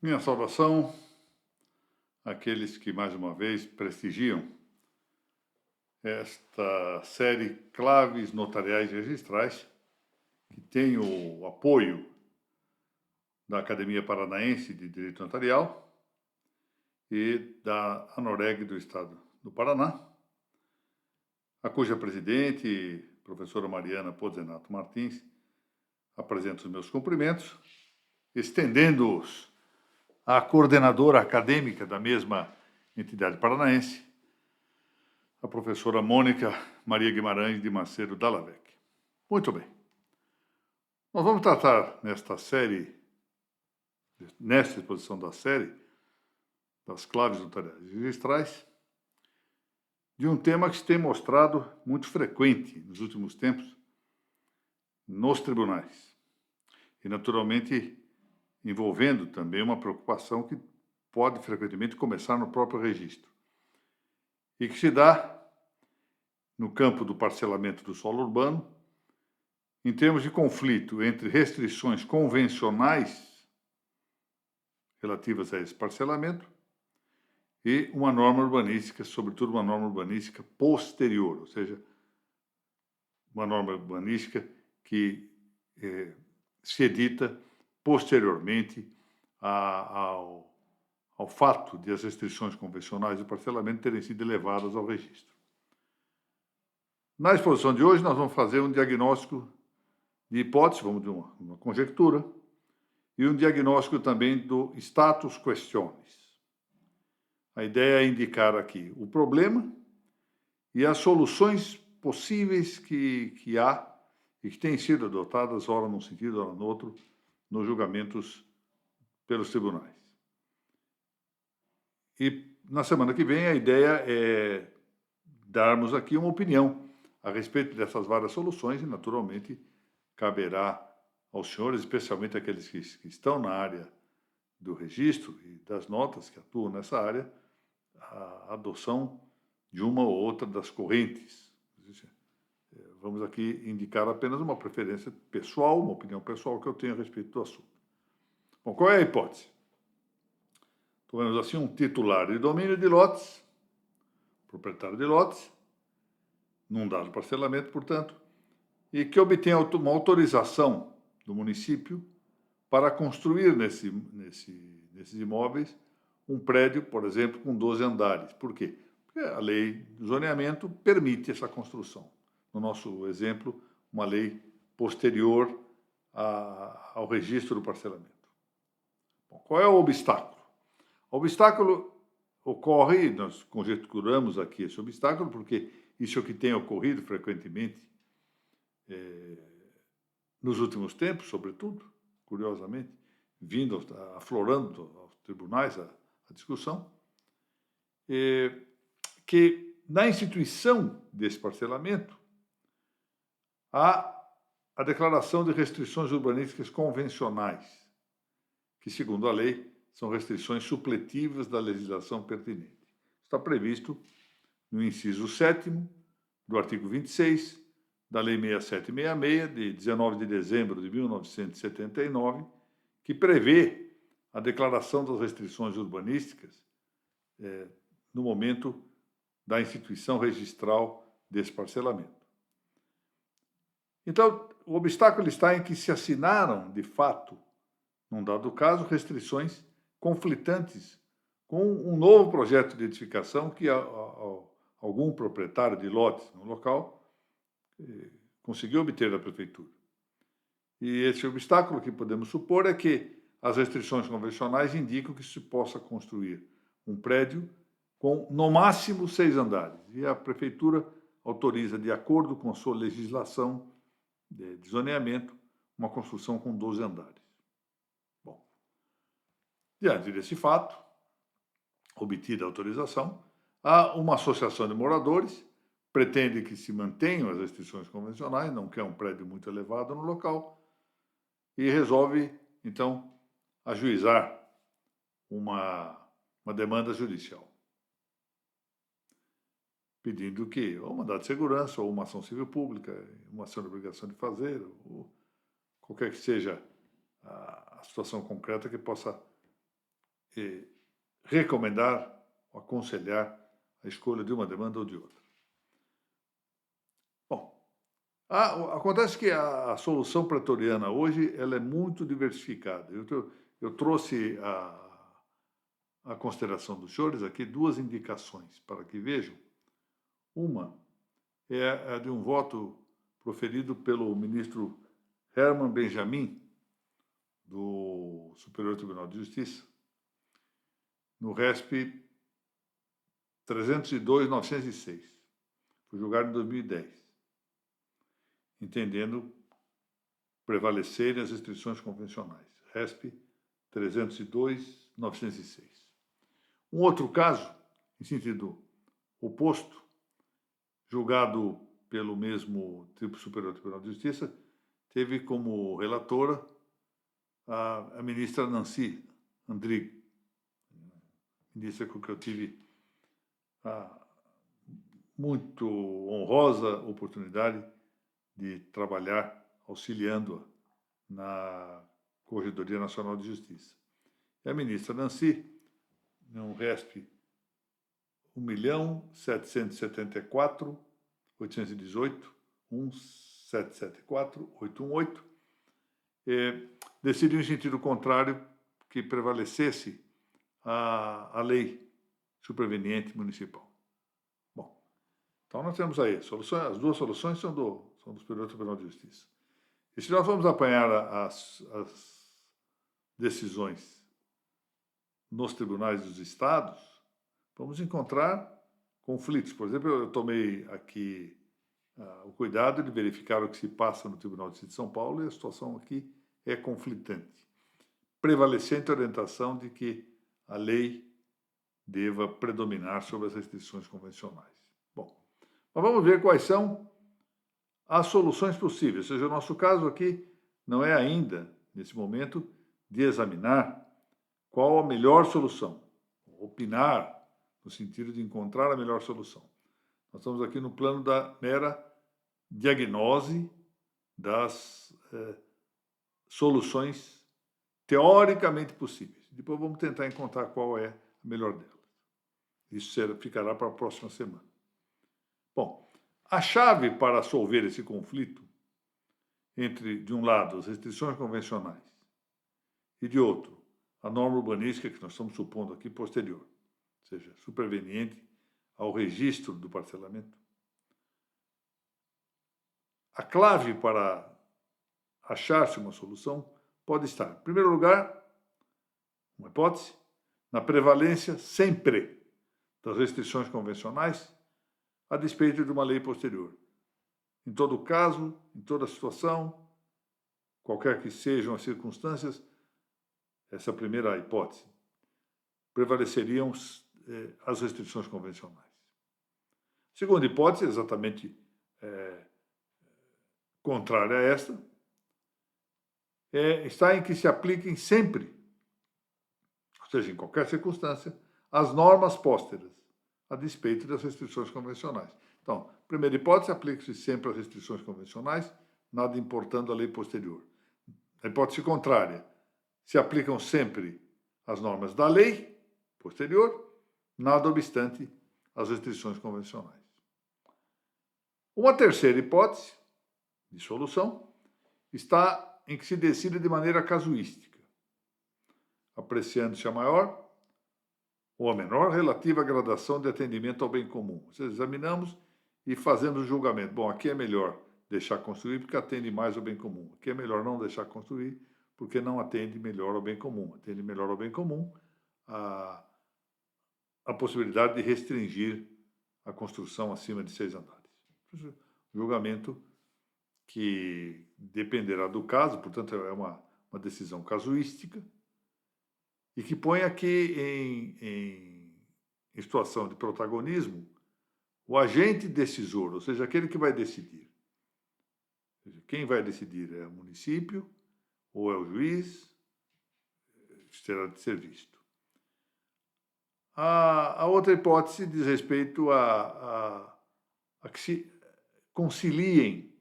Minha saudação àqueles que, mais uma vez, prestigiam esta série Claves Notariais e Registrais, que tem o apoio da Academia Paranaense de Direito Notarial e da ANOREG do Estado do Paraná, a cuja presidente, professora Mariana Pozzenato Martins, apresenta os meus cumprimentos, estendendo-os à coordenadora acadêmica da mesma entidade paranaense, a professora Mônica Maria Guimarães de Macedo Dallavec. Muito bem. Nós vamos tratar nesta exposição da série, das claves notariais e registrais, de um tema que se tem mostrado muito frequente nos últimos tempos nos tribunais. E, naturalmente, envolvendo também uma preocupação que pode frequentemente começar no próprio registro. E que se dá no campo do parcelamento do solo urbano, em termos de conflito entre restrições convencionais relativas a esse parcelamento e uma norma urbanística, sobretudo uma norma urbanística posterior, ou seja, uma norma urbanística que se edita posteriormente ao fato de as restrições convencionais de parcelamento terem sido elevadas ao registro. Na exposição de hoje, nós vamos fazer um diagnóstico de hipótese, vamos de uma conjectura, e um diagnóstico também do status questionis. A ideia é indicar aqui o problema e as soluções possíveis que há e que têm sido adotadas, ora num sentido, ora no outro, nos julgamentos pelos tribunais. E na semana que vem a ideia é darmos aqui uma opinião a respeito dessas várias soluções e, naturalmente, caberá aos senhores, especialmente aqueles que estão na área do registro e das notas, que atuam nessa área, a adoção de uma ou outra das correntes. Vamos aqui indicar apenas uma preferência pessoal, uma opinião pessoal que eu tenho a respeito do assunto. Bom, qual é a hipótese? Tomamos assim um titular de domínio de lotes, proprietário de lotes, num dado parcelamento, portanto, e que obtém uma autorização do município para construir nesses imóveis um prédio, por exemplo, com 12 andares. Por quê? Porque a lei do zoneamento permite essa construção. No nosso exemplo, uma lei posterior ao registro do parcelamento. Bom, qual é o obstáculo? O obstáculo ocorre, e nós conjecturamos aqui esse obstáculo, porque isso é o que tem ocorrido frequentemente nos últimos tempos, sobretudo, curiosamente, aflorando aos tribunais a discussão, que na instituição desse parcelamento há a declaração de restrições urbanísticas convencionais, que, segundo a lei, são restrições supletivas da legislação pertinente. Está previsto no inciso 7º do artigo 26 da Lei 6766, de 19 de dezembro de 1979, que prevê a declaração das restrições urbanísticas no momento da instituição registral desse parcelamento. Então, o obstáculo está em que se assinaram, de fato, num dado caso, restrições conflitantes com um novo projeto de edificação que algum proprietário de lotes no local conseguiu obter da prefeitura. E esse obstáculo que podemos supor é que as restrições convencionais indicam que se possa construir um prédio com, no máximo, 6 andares. E a prefeitura autoriza, de acordo com a sua legislação de zoneamento, uma construção com 12 andares. Bom, diante desse fato, obtida a autorização, há uma associação de moradores, pretende que se mantenham as restrições convencionais, não quer um prédio muito elevado no local, e resolve, então, ajuizar uma demanda judicial, pedindo que ou mandado de segurança, ou uma ação civil pública, uma ação de obrigação de fazer, ou qualquer que seja a situação concreta que possa recomendar ou aconselhar a escolha de uma demanda ou de outra. Bom, acontece que a solução pretoriana hoje ela é muito diversificada. Eu trouxe a consideração dos senhores aqui duas indicações para que vejam. Uma é a de um voto proferido pelo ministro Herman Benjamin, do Superior Tribunal de Justiça, no RESP 302.906. Foi julgado em 2010, entendendo prevalecerem as restrições convencionais. RESP 302.906. Um outro caso, em sentido oposto, julgado pelo mesmo Superior Tribunal de Justiça, teve como relatora a ministra Nancy Andrighi, ministra com que eu tive a muito honrosa oportunidade de trabalhar auxiliando-a na Corregedoria Nacional de Justiça. E a ministra Nancy, no RESP 1.774.818, 1.774.818, decidiu em sentido contrário que prevalecesse a lei superveniente municipal. Bom, então nós temos aí as duas soluções são do Superior Tribunal de Justiça. E se nós vamos apanhar as decisões nos tribunais dos estados, vamos encontrar conflitos. Por exemplo, eu tomei aqui o cuidado de verificar o que se passa no Tribunal de Justiça de São Paulo e a situação aqui é conflitante. Prevalecente a orientação de que a lei deva predominar sobre as restrições convencionais. Bom, mas vamos ver quais são as soluções possíveis. Ou seja, o nosso caso aqui não é ainda, nesse momento, de examinar qual a melhor solução, opinar no sentido de encontrar a melhor solução. Nós estamos aqui no plano da mera diagnose das soluções teoricamente possíveis. Depois vamos tentar encontrar qual é a melhor delas. Isso ficará para a próxima semana. Bom, a chave para solver esse conflito entre, de um lado, as restrições convencionais e, de outro, a norma urbanística que nós estamos supondo aqui posterior, ou seja, superveniente ao registro do parcelamento. A clave para achar-se uma solução pode estar, em primeiro lugar, uma hipótese, na prevalência sempre das restrições convencionais a despeito de uma lei posterior. Em todo caso, em toda situação, qualquer que sejam as circunstâncias, essa primeira hipótese, prevaleceriam as restrições convencionais. Segunda hipótese, exatamente contrária a esta, está em que se apliquem sempre, ou seja, em qualquer circunstância, as normas pósteras, a despeito das restrições convencionais. Então, primeira hipótese, aplica-se sempre as restrições convencionais, nada importando a lei posterior. A hipótese contrária, se aplicam sempre as normas da lei posterior, nada obstante as restrições convencionais. Uma terceira hipótese de solução está em que se decide de maneira casuística, apreciando-se a maior ou a menor relativa gradação de atendimento ao bem comum. Ou seja, examinamos e fazemos o julgamento. Bom, aqui é melhor deixar construir porque atende mais ao bem comum. Aqui é melhor não deixar construir porque não atende melhor ao bem comum. Atende melhor ao bem comum a possibilidade de restringir a construção acima de 6 andares. Julgamento que dependerá do caso, portanto, é uma decisão casuística, e que põe aqui em situação de protagonismo o agente decisor, ou seja, aquele que vai decidir. Ou seja, quem vai decidir é o município ou é o juiz, isso terá de ser visto. A outra hipótese diz respeito a que se conciliem,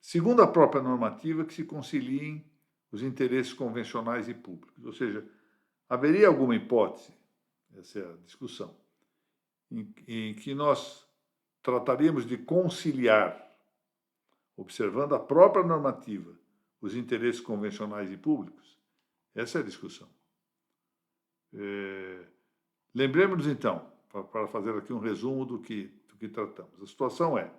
segundo a própria normativa, que se conciliem os interesses convencionais e públicos. Ou seja, haveria alguma hipótese, essa é a discussão, em que nós trataríamos de conciliar, observando a própria normativa, os interesses convencionais e públicos? Essa é a discussão. Lembremos-nos, então, para fazer aqui um resumo do que tratamos. A situação é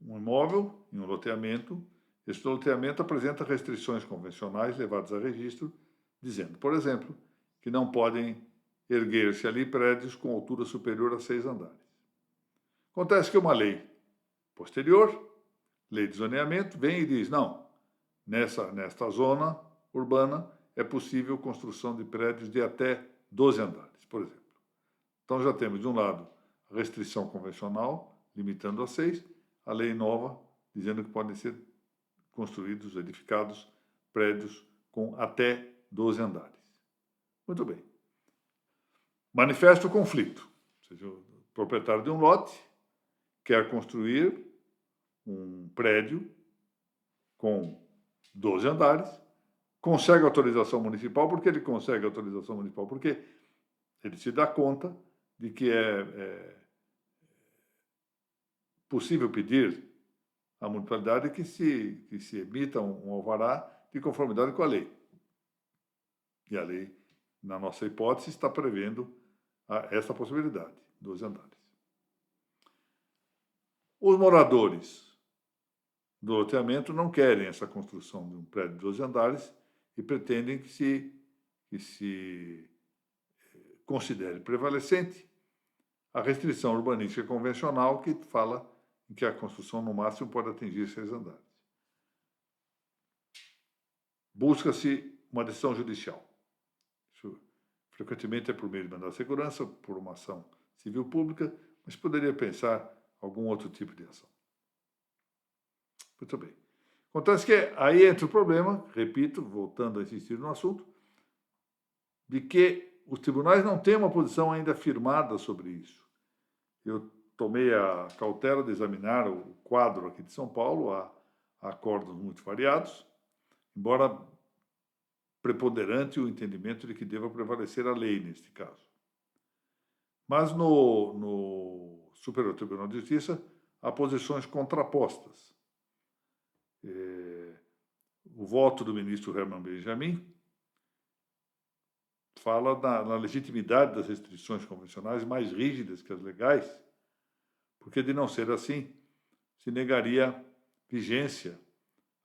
um imóvel em um loteamento. Esse loteamento apresenta restrições convencionais levadas a registro, dizendo, por exemplo, que não podem erguer-se ali prédios com altura superior a 6 andares. Acontece que uma lei posterior, lei de zoneamento, vem e diz, não, nesta zona urbana é possível construção de prédios de até 12 andares, por exemplo. Então já temos, de um lado, a restrição convencional, limitando a 6, a lei nova, dizendo que podem ser construídos, edificados, prédios com até 12 andares. Muito bem. Manifesta o conflito. Ou seja, o proprietário de um lote quer construir um prédio com 12 andares, consegue autorização municipal. Por que ele consegue autorização municipal? Porque ele se dá conta de que é possível pedir à municipalidade que se emita um alvará de conformidade com a lei. E a lei, na nossa hipótese, está prevendo essa possibilidade, 12 andares. Os moradores do loteamento não querem essa construção de um prédio de 12 andares e pretendem que se considere prevalecente a restrição urbanística convencional que fala em que a construção no máximo pode atingir 6 andares. Busca-se uma decisão judicial. Isso, frequentemente é por meio de mandado de segurança, por uma ação civil pública, mas poderia pensar algum outro tipo de ação. Muito bem. Acontece que aí entra o problema, repito, voltando a insistir no assunto, de que os tribunais não têm uma posição ainda firmada sobre isso. Eu tomei a cautela de examinar o quadro aqui de São Paulo, há acordos muito variados, embora preponderante o entendimento de que deva prevalecer a lei neste caso. Mas no Superior Tribunal de Justiça há posições contrapostas. O voto do ministro Herman Benjamin fala na legitimidade das restrições convencionais mais rígidas que as legais, porque, de não ser assim, se negaria vigência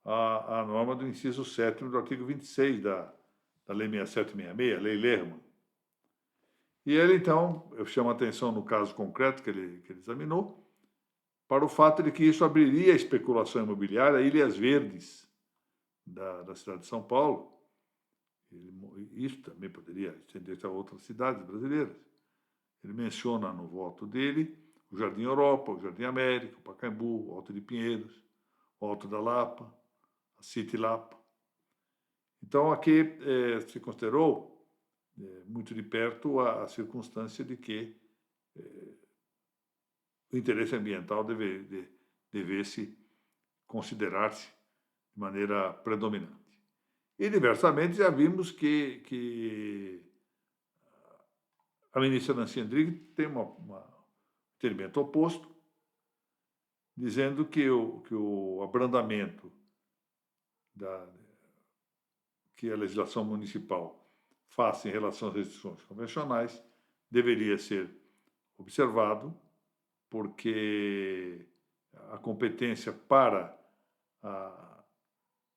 à norma do inciso 7º do artigo 26 da Lei 6766, a Lei Lerman. E ele, então, eu chamo a atenção no caso concreto que ele examinou, para o fato de que isso abriria a especulação imobiliária a Ilhas Verdes da cidade de São Paulo. Isso também poderia estender-se a outras cidades brasileiras. Ele menciona no voto dele o Jardim Europa, o Jardim América, o Pacaembu, o Alto de Pinheiros, o Alto da Lapa, a City Lapa. Então, aqui se considerou muito de perto a circunstância de que o interesse ambiental devesse considerar-se de maneira predominante. E, diversamente, já vimos que a ministra Nancy Andrighi tem um entendimento oposto, dizendo que o abrandamento que a legislação municipal faça em relação às restrições convencionais deveria ser observado, porque a competência para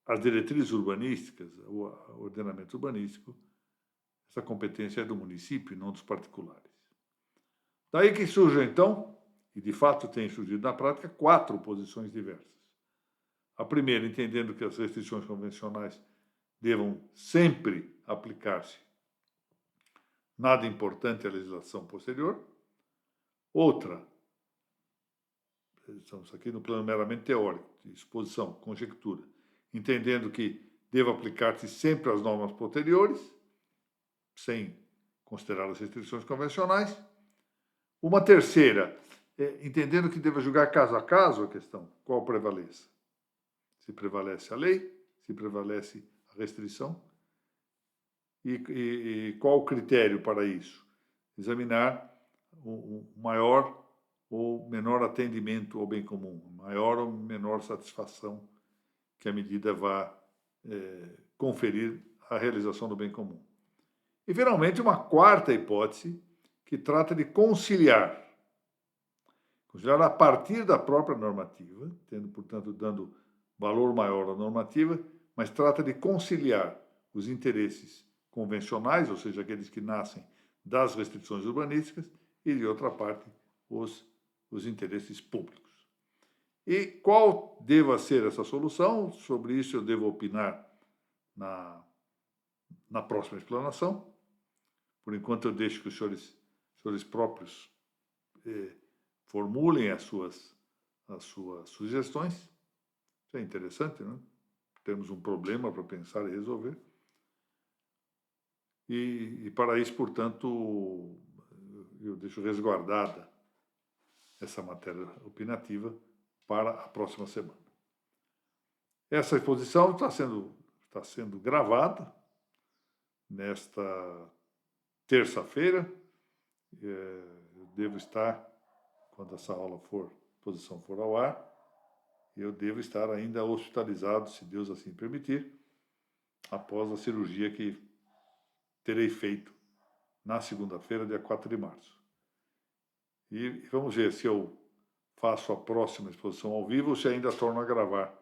as diretrizes urbanísticas, o ordenamento urbanístico, essa competência é do município e não dos particulares. Daí que surge, então, e de fato tem surgido na prática, 4 posições diversas. A primeira, entendendo que as restrições convencionais devam sempre aplicar-se, nada importante à legislação posterior. Outra, estamos aqui no plano meramente teórico, de exposição, conjectura, entendendo que deva aplicar-se sempre às normas posteriores, sem considerar as restrições convencionais. Uma terceira, entendendo que deva julgar caso a caso a questão, qual prevaleça. Se prevalece a lei, se prevalece a restrição. E qual o critério para isso? Examinar o maior ou menor atendimento ao bem comum, maior ou menor satisfação que a medida vá conferir à realização do bem comum. E, finalmente, uma quarta hipótese que trata de conciliar a partir da própria normativa, tendo, portanto, dando valor maior à normativa, mas trata de conciliar os interesses convencionais, ou seja, aqueles que nascem das restrições urbanísticas, e, de outra parte, os interesses públicos. E qual deva ser essa solução? Sobre isso eu devo opinar na próxima explanação. Por enquanto, eu deixo que os senhores próprios formulem as suas sugestões. Isso é interessante, né? Temos um problema para pensar e resolver. E para isso, portanto, eu deixo resguardada essa matéria opinativa para a próxima semana. Essa exposição está sendo gravada nesta terça-feira. Eu devo estar, quando essa exposição for ao ar, eu devo estar ainda hospitalizado, se Deus assim permitir, após a cirurgia que terei feito na segunda-feira, dia 4 de março. E vamos ver se eu faço a próxima exposição ao vivo ou se ainda torno a gravar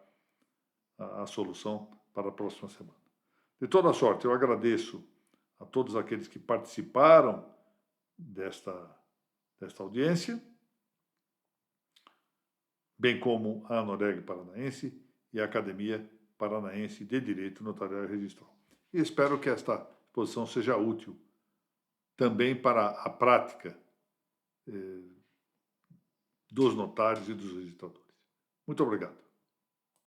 a solução para a próxima semana. De toda sorte, eu agradeço a todos aqueles que participaram desta audiência, bem como a Anoreg Paranaense e a Academia Paranaense de Direito Notarial e Registral. E espero que esta exposição seja útil também para a prática dos notários e dos registradores. Muito obrigado.